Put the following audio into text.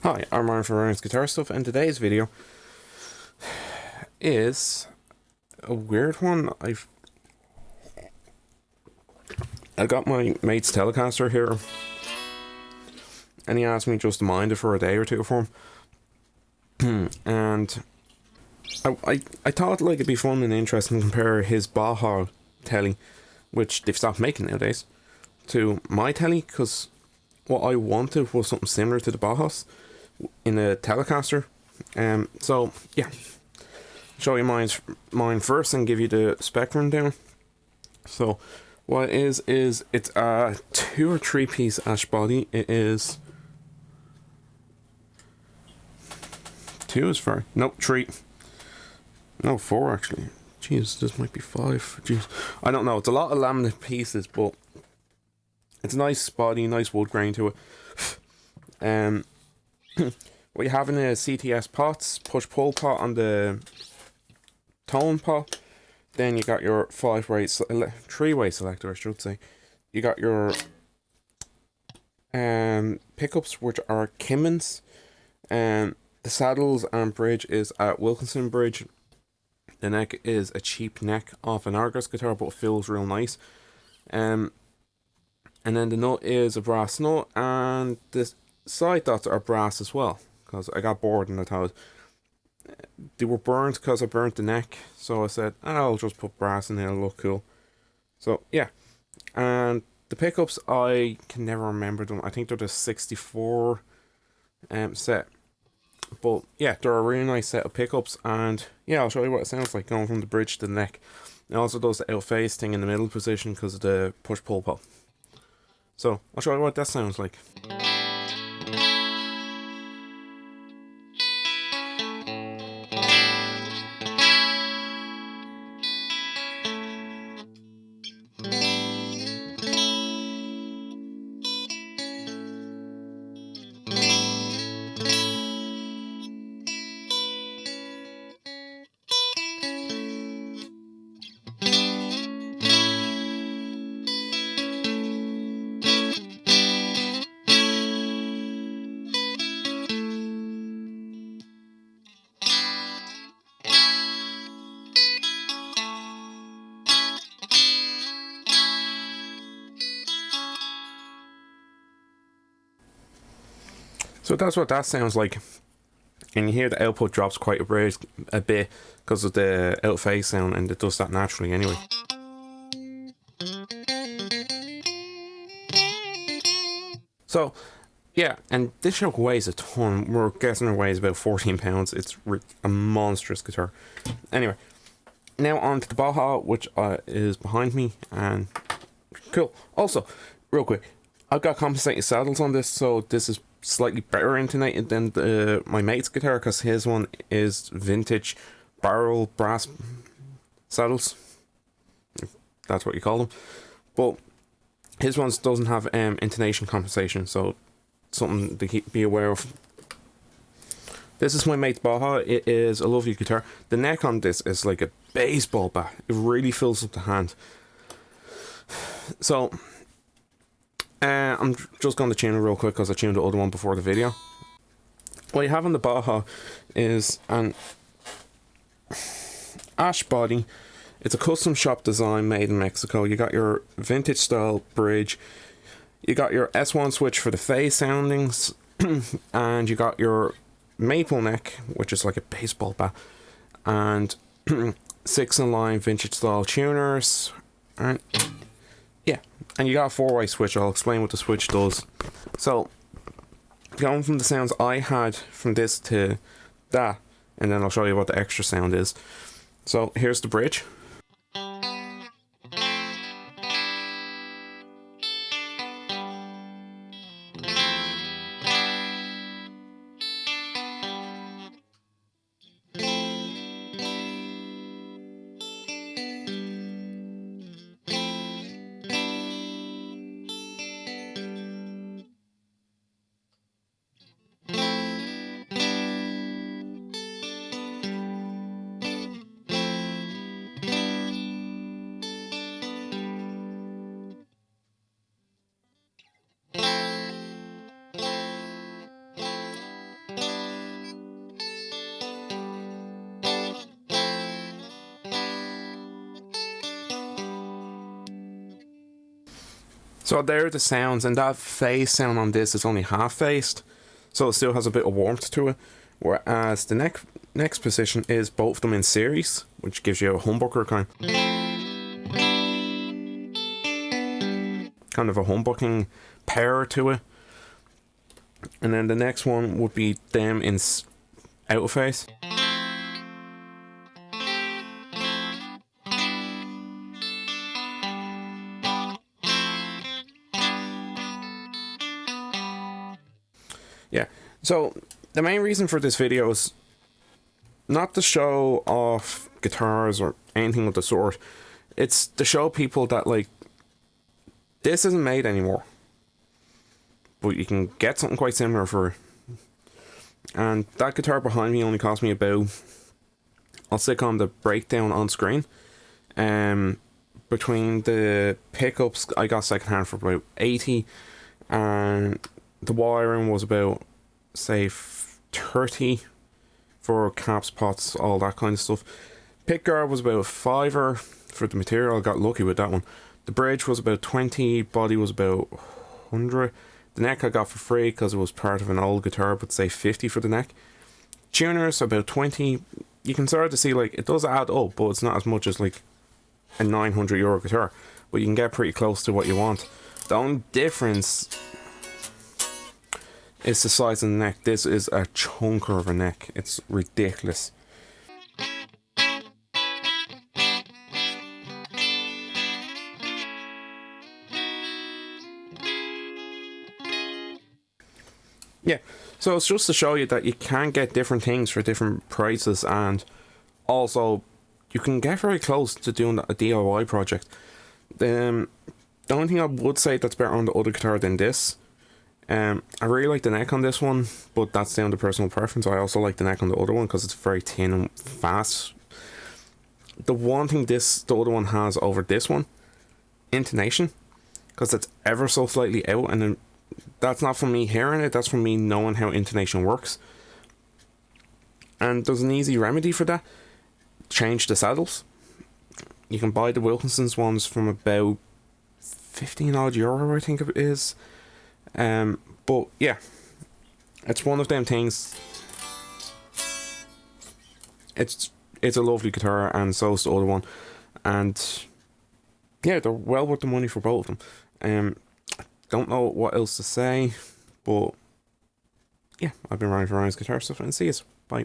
Hi, I'm Ryan from Ryan's Guitar Stuff, and today's video is a weird one. I got my mate's Telecaster here, and he asked me just to mind it for a day or two for him. And I thought like it'd be fun and interesting to compare his Baja tele, which they've stopped making nowadays, to my tele, because what I wanted was something similar to the Bajas in a Telecaster. So yeah, show you mine first and give you the spec rundown. So what it is it's a 2 or 3 piece ash body. It is 2 is fair. No, 3. No, 4 actually. Jeez, this might be 5. Jeez, I don't know. It's a lot of laminate pieces, but it's a nice body, nice wood grain to it. We have in the CTS pots, push-pull pot on the tone pot. Then you got your 3-way selector, I should say. You got your pickups, which are Kimmins. The saddles and bridge is at Wilkinson Bridge. The neck is a cheap neck off an Argos guitar, but it feels real nice. And then the nut is a brass nut, and the side dots are brass as well, because I got bored and I thought they were burnt because I burnt the neck, so I said I'll just put brass in there, it'll look cool. So yeah, and the pickups, I can never remember them. I think they're the 64 set, but yeah, they're a really nice set of pickups, and yeah, I'll show you what it sounds like going from the bridge to the neck. It also does the out face thing in the middle position because of the push-pull pot. So I'll show you what that sounds like. So that's what that sounds like, and you hear the output drops quite a bit because of the out face sound, and it does that naturally anyway. So yeah, and this yoke weighs a ton. We're guessing it weighs about 14 pounds. It's a monstrous guitar. Anyway, now on to the Baja, which is behind me, and cool. Also, real quick, I've got compensating saddles on this, so this is slightly better intonated than my mate's guitar, because his one is vintage barrel brass saddles, if that's what you call them, but his ones doesn't have intonation compensation, so something to be aware of. This is my mate's Baja. It is a lovely guitar. The neck on this is like a baseball bat. It really fills up the hand. So I'm just going to tune it real quick because I tuned the other one before the video. What you have on the Baja is an ash body. It's a custom shop design made in Mexico. You got your vintage style bridge. You got your S1 switch for the phase soundings. And you got your maple neck, which is like a baseball bat. And 6-in-line vintage style tuners. And yeah, and you got a 4-way switch. I'll explain what the switch does. So, going from the sounds I had from this to that, and then I'll show you what the extra sound is. So, here's the bridge. So there are the sounds, and that phase sound on this is only half phased, so it still has a bit of warmth to it. Whereas the next position is both of them in series, which gives you a humbucker kind of a humbucking power to it. And then the next one would be them in out of phase. Yeah, so the main reason for this video is not to show off guitars or anything of the sort. It's to show people that, like, this isn't made anymore, but you can get something quite similar for it. And that guitar behind me only cost me about, I'll stick on the breakdown on screen, between the pickups I got secondhand for about 80, and the wiring was about, say, 30 for caps, pots, all that kind of stuff. Pickguard was about a $5 for the material. I got lucky with that one. The bridge was about 20, body was about 100. The neck I got for free because it was part of an old guitar, but say 50 for the neck. Tuners about 20. You can start to see, like, it does add up, but it's not as much as like a €900 guitar, but you can get pretty close to what you want. The only difference is the size of the neck. This is a chunker of a neck. It's ridiculous. Yeah, so it's just to show you that you can get different things for different prices, and also you can get very close to doing a DIY project. The only thing I would say that's better on the other guitar than this, I really like the neck on this one, but that's down to personal preference. I also like the neck on the other one because it's very thin and fast. The one thing the other one has over this one, intonation, because it's ever so slightly out, and then that's not from me hearing it, that's from me knowing how intonation works. And there's an easy remedy for that. Change the saddles. You can buy the Wilkinson's ones from about 15 odd euro, I think it is. But yeah, it's one of them things. It's a lovely guitar, and so is the other one. And yeah, they're well worth the money for both of them. Don't know what else to say, but yeah, I've been Ryan for Ryan's Guitar Stuff, and see you. Bye.